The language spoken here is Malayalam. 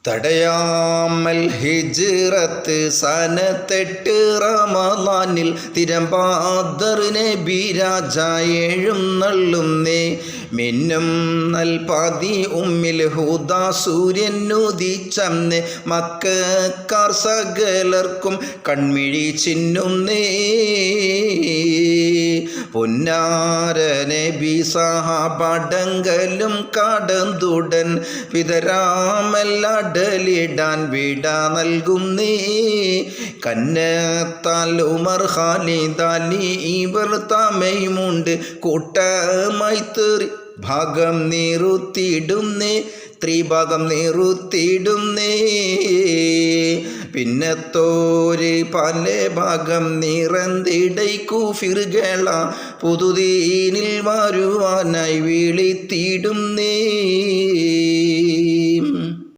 തടയാമൽ ഹിജ്റത്ത് സനത്തെട്ട് റമളാനിൽ തിരമ്പാദർ നബി രാജ എഴുന്നള്ളുന്നേ. മിന്നും നൽപാതി ഉമ്മിൽ ഹുദാ സൂര്യൻ ഉദിച്ചന്നേ. മക്കക്കാർ സകലർക്കും കൺമിഴി ചിന്നുന്നേ. പൊന്നാര നബി സഹാബടങ്കലും കടന്തുടൻ പിതരാമല്ലടലിടാൻ വിട നൽകുന്നേ. കന്നത്താൽ ഉമർ ഖാലിദ് അലി ഇവർ തമയുമുണ്ട് കൂട്ടമായി തെറി ഭാഗം നിറുത്തിയിടുന്നേ. ത്രിഭാഗം നിറുത്തിയിടുന്നേ. പിന്നത്തോര് പല ഭാഗം നിറന്തിടൈ കുഫിറുകള പുതുദീനിൽ വരുവാനായി വിളിത്തിടുന്നേ.